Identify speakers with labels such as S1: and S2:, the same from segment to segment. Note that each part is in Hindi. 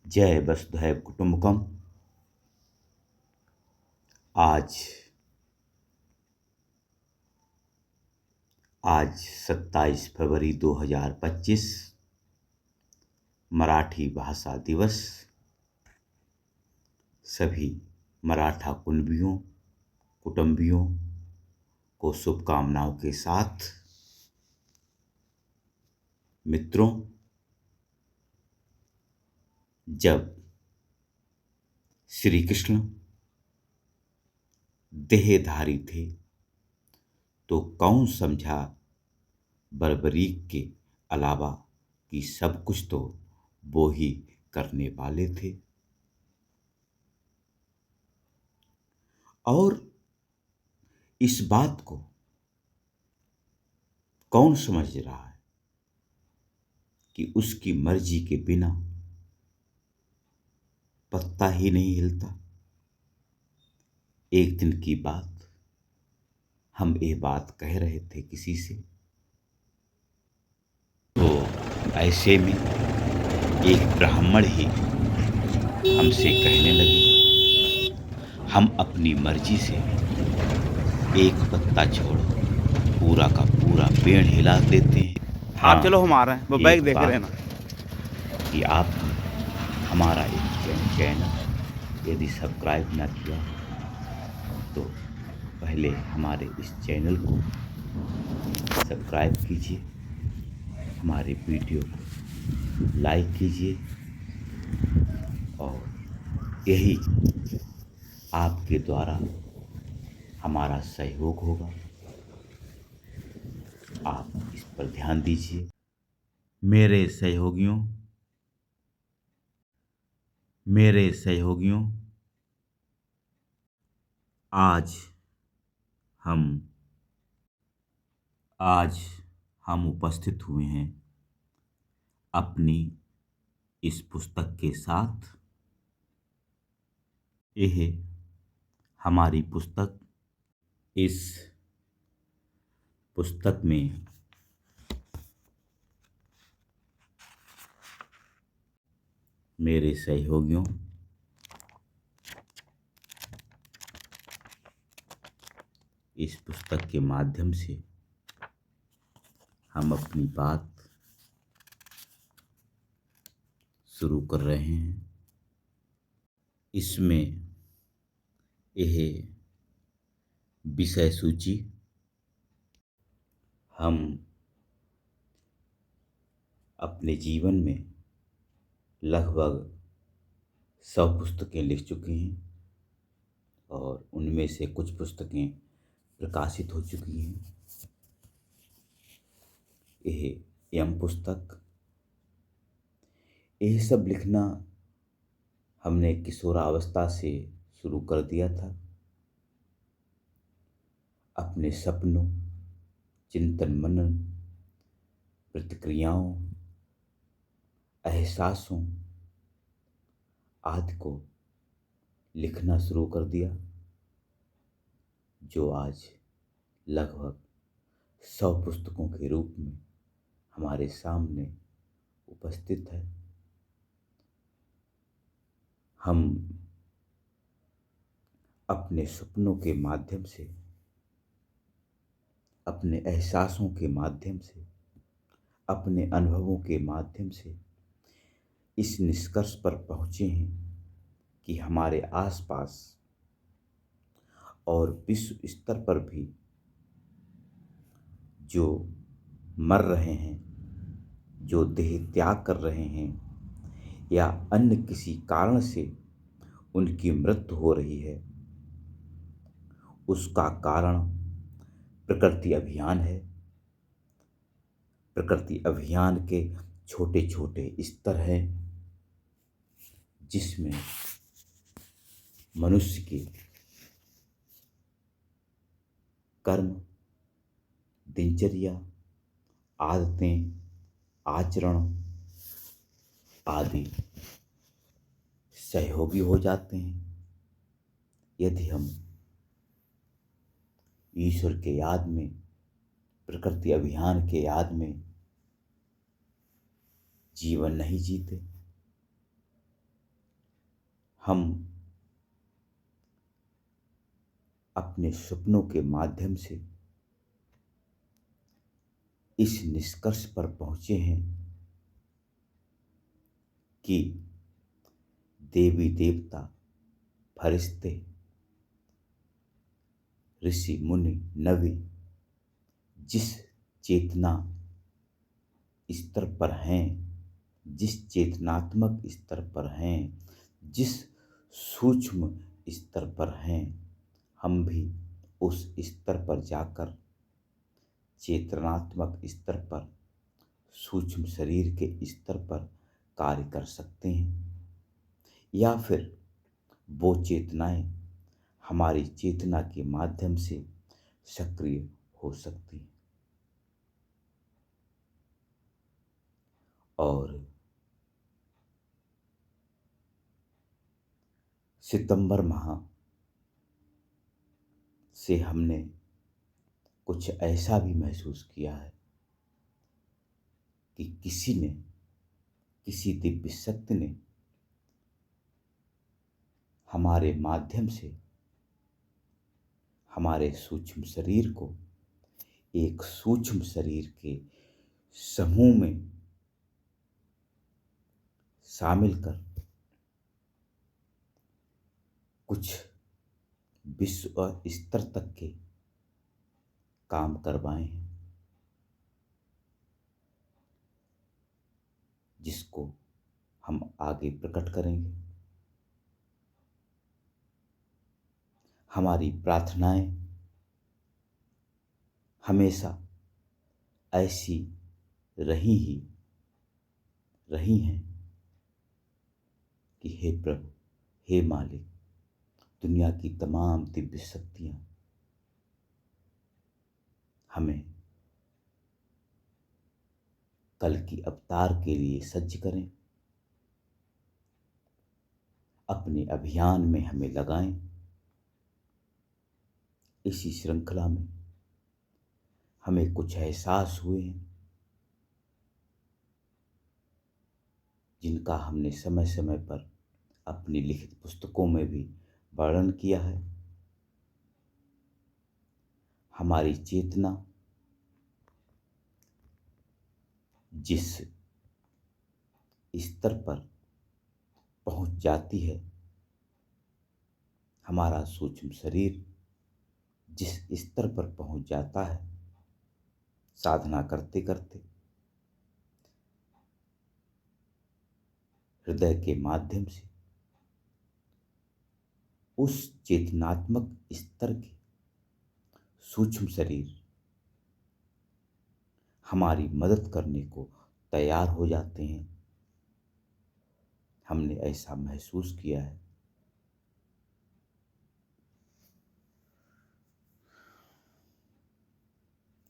S1: जय वसुधैव कुटुंबकम। आज आज 27 फरवरी 2025 मराठी भाषा दिवस। सभी मराठा कुटुंबियों को शुभकामनाओं के साथ। मित्रों, जब श्री कृष्ण देहधारी थे तो कौन समझा बर्बरीक के अलावा कि सब कुछ तो वो ही करने वाले थे। और इस बात को कौन समझ रहा है कि उसकी मर्जी के बिना पत्ता ही नहीं हिलता। एक दिन की बात, हम ये बात कह रहे थे किसी से, तो ऐसे में एक ब्राह्मण ही हमसे कहने लगे, हम अपनी मर्जी से एक पत्ता छोड़ पूरा का पूरा पेड़ हिला देते हैं।
S2: आप चलो, हम आ रहे हैं, वो बैग देख रहे हैं ना
S1: कि आप हमारा एक चैनल यदि सब्सक्राइब ना किया तो पहले हमारे इस चैनल को सब्सक्राइब कीजिए, हमारे वीडियो को लाइक कीजिए और यही आपके द्वारा हमारा सहयोग होगा। आप इस पर ध्यान दीजिए। मेरे सहयोगियों, आज हम उपस्थित हुए हैं अपनी इस पुस्तक के साथ। यह हमारी पुस्तक, इस पुस्तक में मेरे सहयोगियों, इस पुस्तक के माध्यम से हम अपनी बात शुरू कर रहे हैं। इसमें यह विषय सूची हम अपने जीवन में लगभग 100 पुस्तकें लिख चुके हैं और उनमें से कुछ पुस्तकें प्रकाशित हो चुकी हैं। यह यम पुस्तक, यह सब लिखना हमने किशोरावस्था से शुरू कर दिया था। अपने सपनों, चिंतन मनन, प्रतिक्रियाओं, एहसासों आदि को लिखना शुरू कर दिया, जो आज लगभग 100 पुस्तकों के रूप में हमारे सामने उपस्थित है। हम अपने सपनों के माध्यम से, अपने एहसासों के माध्यम से, अपने अनुभवों के माध्यम से इस निष्कर्ष पर पहुँचे हैं कि हमारे आसपास और विश्व स्तर पर भी जो मर रहे हैं, जो देह त्याग कर रहे हैं या अन्य किसी कारण से उनकी मृत्यु हो रही है, उसका कारण प्रकृति अभियान है। प्रकृति अभियान के छोटे छोटे स्तर हैं जिसमें मनुष्य के कर्म, दिनचर्या, आदतें, आचरण आदि सहयोगी हो जाते हैं यदि हम ईश्वर के याद में, प्रकृति अभियान के याद में जीवन नहीं जीते। हम अपने सपनों के माध्यम से इस निष्कर्ष पर पहुंचे हैं कि देवी देवता, फरिश्ते, ऋषि मुनि, नबी जिस चेतना स्तर पर हैं, जिस चेतनात्मक स्तर पर हैं, जिस सूक्ष्म स्तर पर हैं, हम भी उस स्तर पर जाकर चेतनात्मक स्तर पर, सूक्ष्म शरीर के स्तर पर कार्य कर सकते हैं, या फिर वो चेतनाएं हमारी चेतना के माध्यम से सक्रिय हो सकती हैं। और सितंबर माह से हमने कुछ ऐसा भी महसूस किया है कि किसी दिव्य शक्ति ने हमारे माध्यम से हमारे सूक्ष्म शरीर को एक सूक्ष्म शरीर के समूह में शामिल कर कुछ विश्व स्तर तक के काम करवाए हैं, जिसको हम आगे प्रकट करेंगे। हमारी प्रार्थनाएं हमेशा ऐसी रही हैं कि हे प्रभु, हे मालिक, दुनिया की तमाम दिव्य शक्तियां हमें कल की अवतार के लिए सज्ज करें, अपने अभियान में हमें लगाएं। इसी श्रृंखला में हमें कुछ एहसास हुए हैं जिनका हमने समय समय पर अपनी लिखित पुस्तकों में भी वर्णन किया है। हमारी चेतना जिस स्तर पर पहुंच जाती है, हमारा सूक्ष्म शरीर जिस स्तर पर पहुंच जाता है साधना करते करते, हृदय के माध्यम से उस चेतनात्मक स्तर के सूक्ष्म शरीर हमारी मदद करने को तैयार हो जाते हैं। हमने ऐसा महसूस किया है।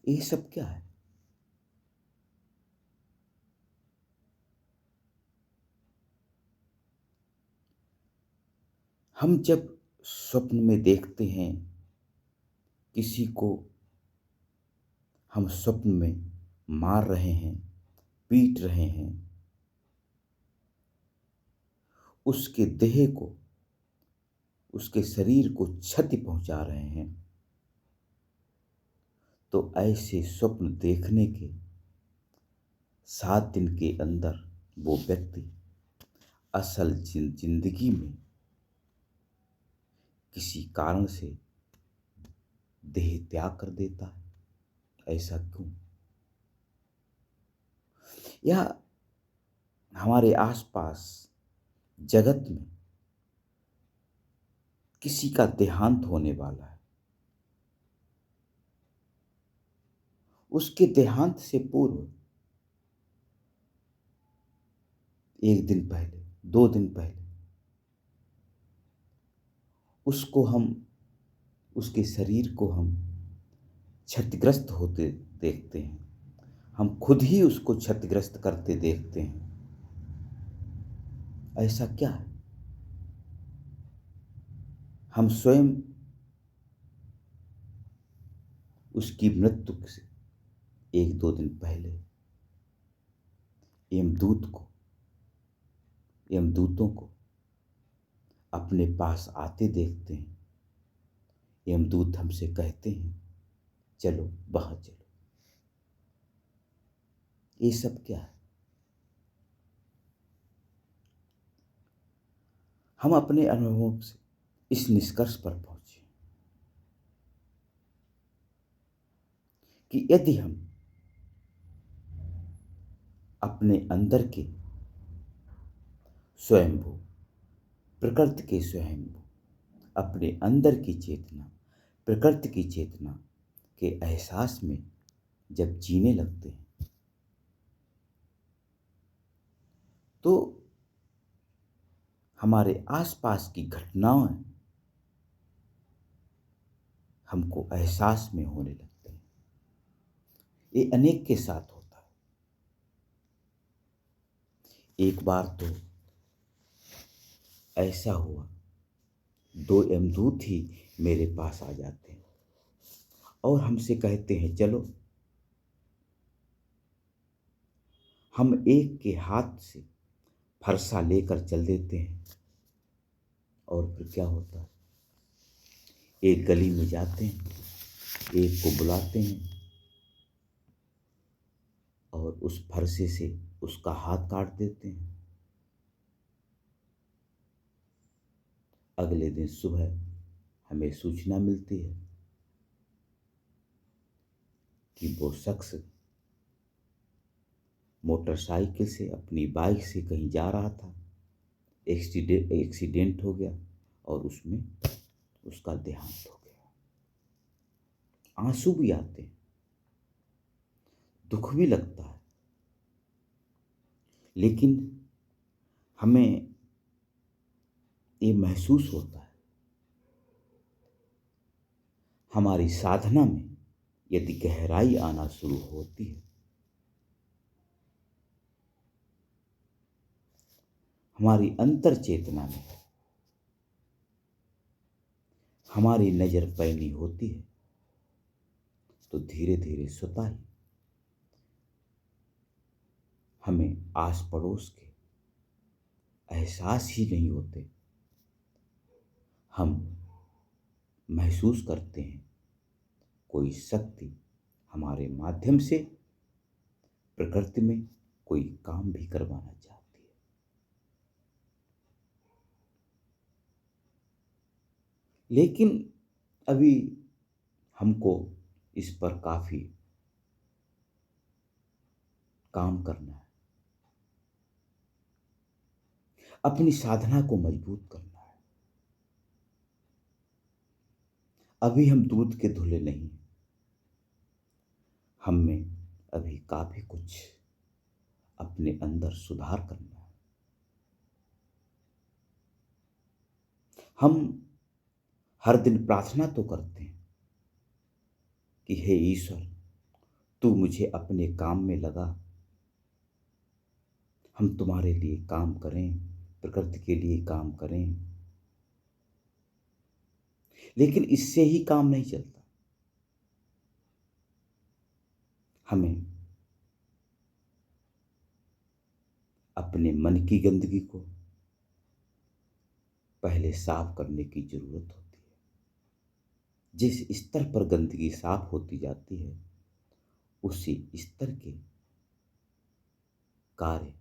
S1: ये सब क्या है? हम जब स्वप्न में देखते हैं किसी को, हम स्वप्न में मार रहे हैं, पीट रहे हैं, उसके देह को, उसके शरीर को क्षति पहुंचा रहे हैं, तो ऐसे स्वप्न देखने के 7 दिन के अंदर वो व्यक्ति असल जिंदगी में किसी कारण से देह त्याग कर देता है। ऐसा क्यों? या हमारे आसपास जगत में किसी का देहांत होने वाला है, उसके देहांत से पूर्व 1 दिन पहले, 2 दिन पहले उसके शरीर को हम क्षतिग्रस्त होते देखते हैं, हम खुद ही उसको क्षतिग्रस्त करते देखते हैं। ऐसा क्या है? हम स्वयं उसकी मृत्यु से 1-2 दिन पहले यमदूतों को अपने पास आते देखते हैं। यमदूत हमसे कहते हैं चलो वहां चलो। ये सब क्या है? हम अपने अनुभव से इस निष्कर्ष पर पहुंचे कि यदि हम अपने अंदर के स्वयंभू, प्रकृति के स्वयंभू, अपने अंदर की चेतना, प्रकृति की चेतना के एहसास में जब जीने लगते हैं तो हमारे आसपास की घटनाएं हमको एहसास में होने लगते हैं। ये अनेक के साथ होता है। एक बार तो ऐसा हुआ, दो यमदूत ही मेरे पास आ जाते हैं और हमसे कहते हैं चलो। हम एक के हाथ से फरसा लेकर चल देते हैं और फिर क्या होता है, एक गली में जाते हैं, एक को बुलाते हैं और उस फरसे से उसका हाथ काट देते हैं। अगले दिन सुबह हमें सूचना मिलती है कि वो शख्स मोटरसाइकिल से, अपनी बाइक से कहीं जा रहा था, एक्सीडेंट हो गया और उसमें उसका देहांत हो गया। आंसू भी आते हैं, दुख भी लगता है, लेकिन हमें ये महसूस होता है हमारी साधना में यदि गहराई आना शुरू होती है, हमारी अंतर चेतना में हमारी नजर पैनी होती है, तो धीरे धीरे स्वतः ही हमें आस पड़ोस के एहसास ही नहीं होते, हम महसूस करते हैं कोई शक्ति हमारे माध्यम से प्रकृति में कोई काम भी करवाना चाहती है। लेकिन अभी हमको इस पर काफी काम करना है, अपनी साधना को मजबूत करना है। अभी हम दूध के धुले नहीं, हम में अभी काफी कुछ अपने अंदर सुधार करना है। हम हर दिन प्रार्थना तो करते हैं कि हे ईश्वर, तू मुझे अपने काम में लगा, हम तुम्हारे लिए काम करें, प्रकृति के लिए काम करें। लेकिन इससे ही काम नहीं चलता, हमें अपने मन की गंदगी को पहले साफ करने की जरूरत होती है। जिस स्तर पर गंदगी साफ होती जाती है, उसी स्तर के कार्य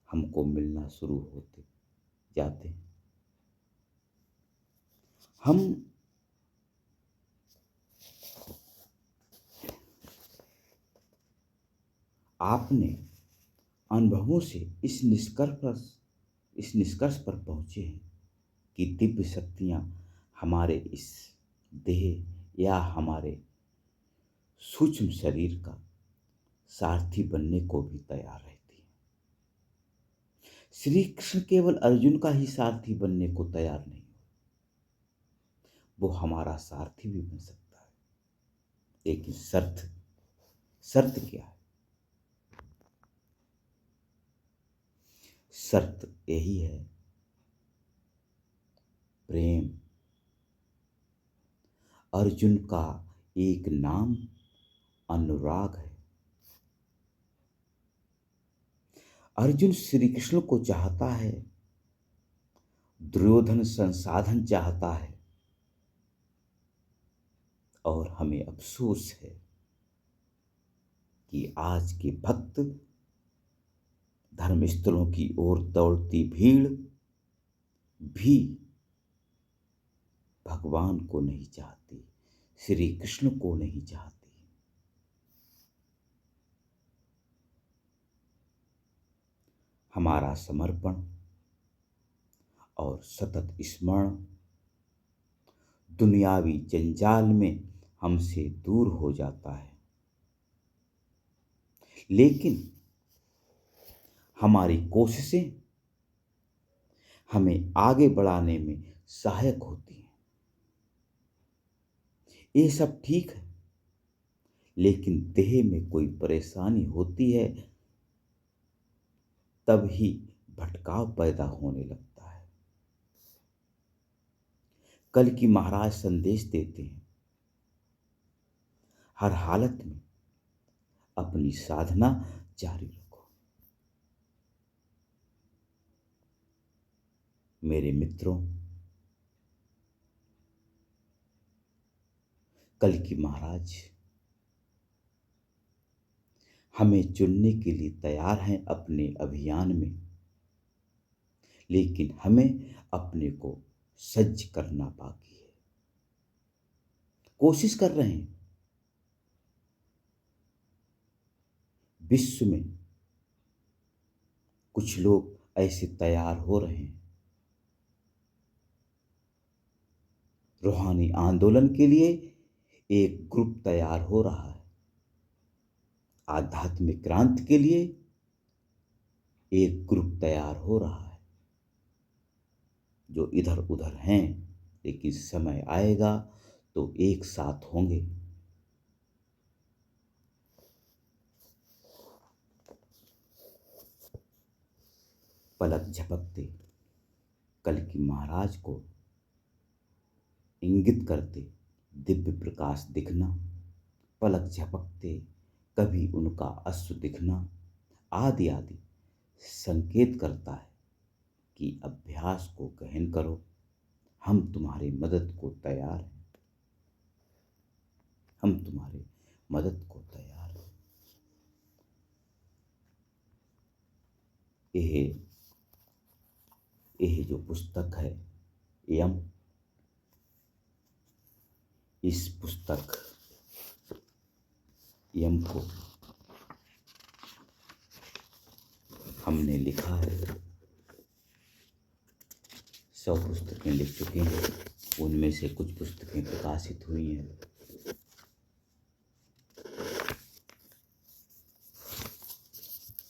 S1: हमको मिलना शुरू होते जाते हैं। हम आपने अनुभवों से इस निष्कर्ष पर पहुंचे हैं कि दिव्य शक्तियां हमारे इस देह या हमारे सूक्ष्म शरीर का सारथी बनने को भी तैयार रहती है। श्री कृष्ण केवल अर्जुन का ही सारथी बनने को तैयार नहीं, वो हमारा सारथी भी बन सकता है। लेकिन शर्त क्या है? शर्त यही है, प्रेम। अर्जुन का एक नाम अनुराग है। अर्जुन श्री कृष्ण को चाहता है दुर्योधन संसाधन चाहता है और हमें अफसोस है कि आज के भक्त धर्मस्थलों की ओर दौड़ती भीड़ भी भगवान को नहीं चाहती, श्री कृष्ण को नहीं चाहती। हमारा समर्पण और सतत स्मरण दुनियावी जंजाल में हमसे दूर हो जाता है, लेकिन हमारी कोशिशें हमें आगे बढ़ाने में सहायक होती हैं। ये सब ठीक है, लेकिन देह में कोई परेशानी होती है तब ही भटकाव पैदा होने लगता है। कल की महाराज संदेश देते हैं, हर हालत में अपनी साधना जारी रखो। मेरे मित्रों, कल की महाराज हमें चुनने के लिए तैयार हैं अपने अभियान में, लेकिन हमें अपने को सज्ज करना बाकी है। कोशिश कर रहे हैं। विश्व में कुछ लोग ऐसे तैयार हो रहे हैं। रूहानी आंदोलन के लिए एक ग्रुप तैयार हो रहा है। आध्यात्मिक क्रांति के लिए एक ग्रुप तैयार हो रहा है। जो इधर उधर हैं, लेकिन समय आएगा तो एक साथ होंगे। पलक झपकते कल की महाराज को इंगित करते दिव्य प्रकाश दिखना, पलक झपकते कभी उनका अश्रु दिखना आदि आदि संकेत करता है कि अभ्यास को गहन करो, हम तुम्हारी मदद को तैयार हैं। हम तुम्हारे मदद को तैयार हैं। यह जो पुस्तक है यम, इस पुस्तक यम को हमने लिखा है। 100 पुस्तकें लिख चुके हैं, उनमें से कुछ पुस्तकें प्रकाशित हुई हैं।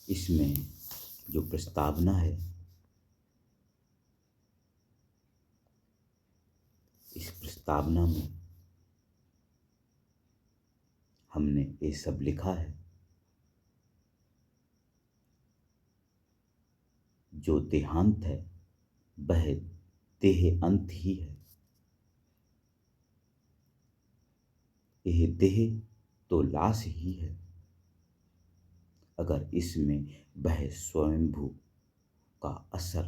S1: इसमें जो प्रस्तावना है, इस प्रस्तावना में हमने ये सब लिखा है। जो देहांत है वह देह अंत ही है। यह देह तो लाश ही है, अगर इसमें वह स्वयंभू का असर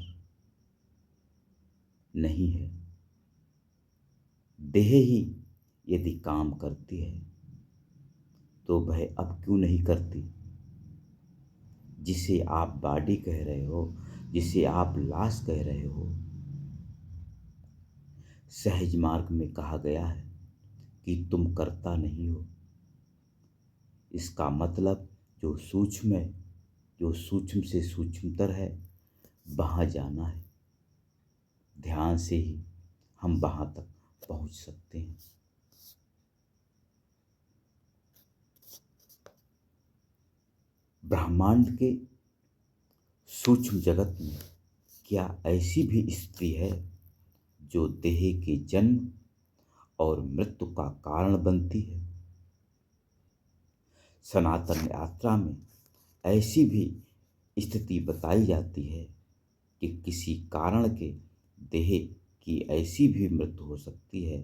S1: नहीं है। देह ही यदि काम करती है तो वह अब क्यों नहीं करती? जिसे आप बॉडी कह रहे हो, जिसे आप लाश कह रहे हो, सहज मार्ग में कहा गया है कि तुम करता नहीं हो। इसका मतलब जो सूक्ष्म है, जो सूक्ष्म से सूक्ष्मतर है, वहाँ जाना है। ध्यान से ही हम वहाँ तक पहुँच सकते हैं। ब्रह्मांड के सूक्ष्म जगत में क्या ऐसी भी स्त्री है जो देह के जन्म और मृत्यु का कारण बनती है? सनातन यात्रा में ऐसी भी स्थिति बताई जाती है कि किसी कारण के देह की ऐसी भी मृत्यु हो सकती है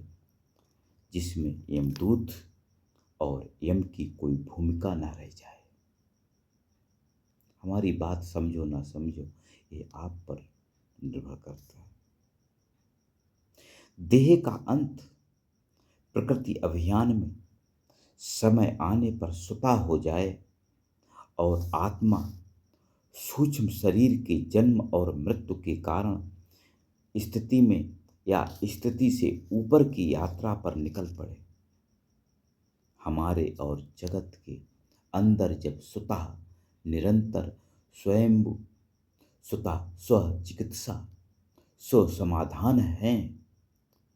S1: जिसमें यमदूत और यम की कोई भूमिका न रह जाए। हमारी बात समझो ना समझो, ये आप पर निर्भर करता है। देह का अंत प्रकृति अभियान में समय आने पर सुता हो जाए और आत्मा सूक्ष्म शरीर के जन्म और मृत्यु के कारण स्थिति में या स्थिति से ऊपर की यात्रा पर निकल पड़े। हमारे और जगत के अंदर जब स्वतः निरंतर स्वयंभू स्वतः स्व चिकित्सा स्व समाधान है,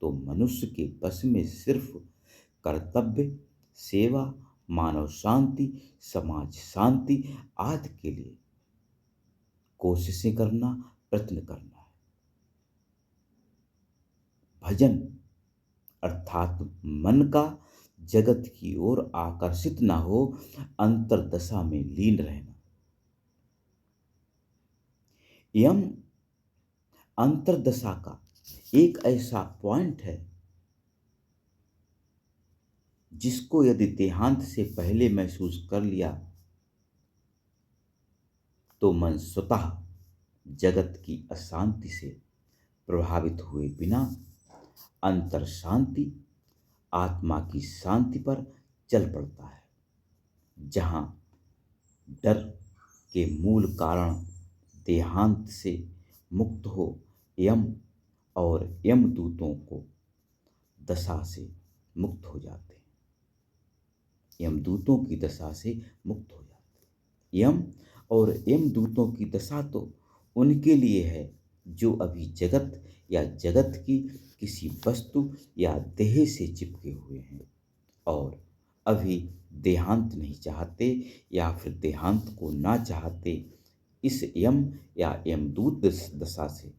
S1: तो मनुष्य के बस में सिर्फ कर्तव्य, सेवा, मानव शांति, समाज शांति आदि के लिए कोशिशें करना, प्रयत्न करना है। भजन अर्थात मन का जगत की ओर आकर्षित ना हो, अंतर्दशा में लीन रहना। यम अंतर्दशा का एक ऐसा पॉइंट है जिसको यदि देहांत से पहले महसूस कर लिया तो मन स्वतः जगत की अशांति से प्रभावित हुए बिना अंतर शांति, आत्मा की शांति पर चल पड़ता है। जहाँ डर के मूल कारण देहांत से मुक्त हो यम और यमदूतों को दशा से मुक्त हो जाते हैं, यमदूतों की दशा से मुक्त हो जाते हैं। यम और यमदूतों की दशा तो उनके लिए है जो अभी जगत या जगत की किसी वस्तु या देह से चिपके हुए हैं और अभी देहांत नहीं चाहते या फिर देहांत को ना चाहते। इस यम या यमदूत दशा से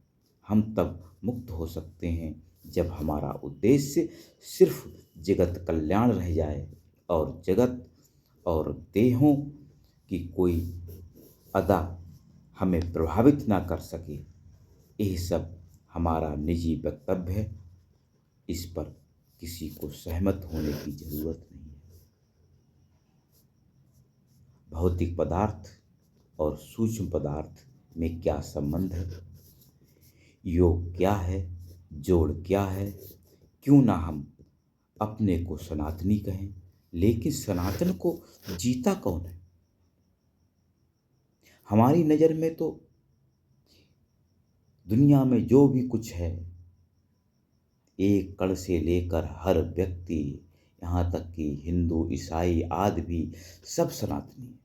S1: हम तब मुक्त हो सकते हैं जब हमारा उद्देश्य सिर्फ जगत कल्याण रह जाए और जगत और देहों की कोई अदा हमें प्रभावित ना कर सके। यही सब हमारा निजी वक्तव्य है, इस पर किसी को सहमत होने की जरूरत नहीं है। भौतिक पदार्थ और सूक्ष्म पदार्थ में क्या संबंध है, योग क्या है, जोड़ क्या है, क्यों ना हम अपने को सनातनी कहें। लेकिन सनातन को जीता कौन है? हमारी नज़र में तो दुनिया में जो भी कुछ है, एक कण से लेकर हर व्यक्ति, यहाँ तक कि हिंदू ईसाई आदि भी सब सनातनी है।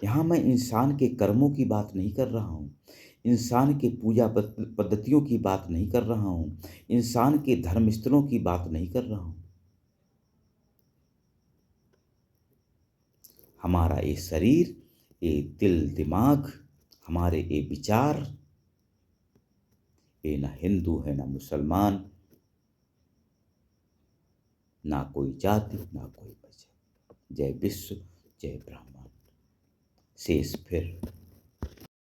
S1: यहाँ मैं इंसान के कर्मों की बात नहीं कर रहा हूँ, इंसान के पूजा पद्धतियों की बात नहीं कर रहा हूँ, इंसान के धर्म स्थलों की बात नहीं कर रहा हूँ। हमारा ये शरीर, ये दिल दिमाग, हमारे ये विचार, ये ना हिंदू है ना मुसलमान, ना कोई जाति ना कोई वजह। जय विश्व, जय ब्रह्मांड। शेष फिर